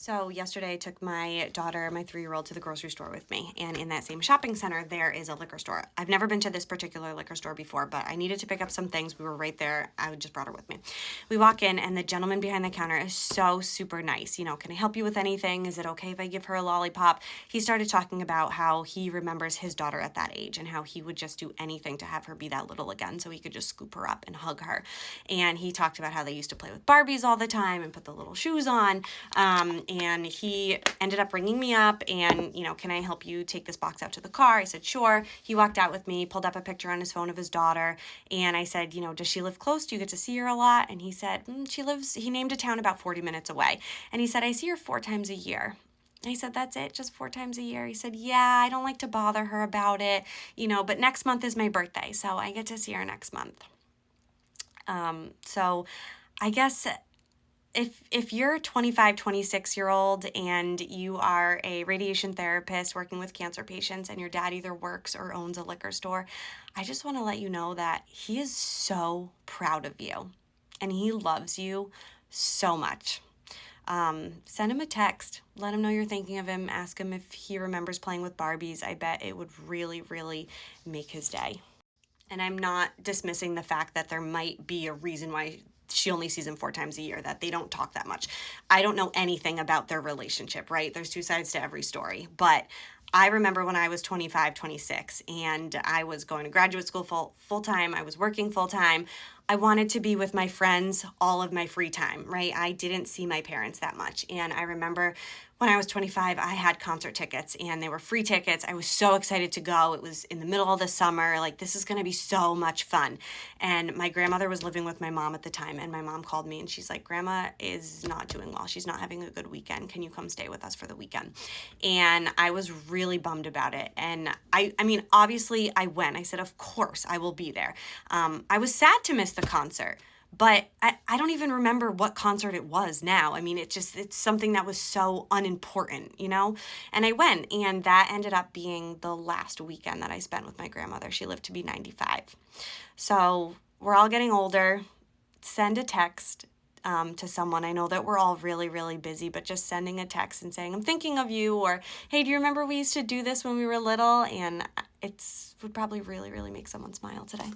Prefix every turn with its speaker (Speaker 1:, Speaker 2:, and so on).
Speaker 1: So yesterday I took my daughter, my 3-year-old, to the grocery store with me. And in that same shopping center, there is a liquor store. I've never been to this particular liquor store before, but I needed to pick up some things. We were right there. I just brought her with me. We walk in and the gentleman behind the counter is so super nice. You know, can I help you with anything? Is it okay if I give her a lollipop? He started talking about how he remembers his daughter at that age and how he would just do anything to have her be that little again so he could just scoop her up and hug her. And he talked about how they used to play with Barbies all the time and put the little shoes on. And he ended up ringing me up and, you know, can I help you take this box out to the car? I said, sure. He walked out with me, pulled up a picture on his phone of his daughter. And I said, you know, does she live close? Do you get to see her a lot? And he said, he named a town about 40 minutes away. And he said, I see her 4 times a year. I said, that's it, just 4 times a year? He said, yeah, I don't like to bother her about it, you know, but next month is my birthday, so I get to see her next month. So I guess if you're a 25, 26-year-old and you are a radiation therapist working with cancer patients and your dad either works or owns a liquor store, I just want to let you know that he is so proud of you and he loves you so much. Send him a text. Let him know you're thinking of him. Ask him if he remembers playing with Barbies. I bet it would really, really make his day. And I'm not dismissing the fact that there might be a reason why she only sees him 4 times a year, that they don't talk that much. I don't know anything about their relationship, right? There's 2 sides to every story. But I remember when I was 25, 26, and I was going to graduate school full-time. I was working full-time. I wanted to be with my friends all of my free time, right? I didn't see my parents that much. And I remember when I was 25, I had concert tickets and they were free tickets. I was so excited to go. It was in the middle of the summer. Like, this is going to be so much fun. And my grandmother was living with my mom at the time. And my mom called me and she's like, Grandma is not doing well. She's not having a good weekend. Can you come stay with us for the weekend? And I was really bummed about it. And I mean, obviously I went. I said, of course I will be there. I was sad to miss the concert. But I don't even remember what concert it was now. I mean, it's something that was so unimportant, you know? And I went, and that ended up being the last weekend that I spent with my grandmother. She lived to be 95. So we're all getting older. Send a text to someone. I know that we're all really, really busy, but just sending a text and saying, I'm thinking of you, or, hey, do you remember we used to do this when we were little? And would probably really, really make someone smile today.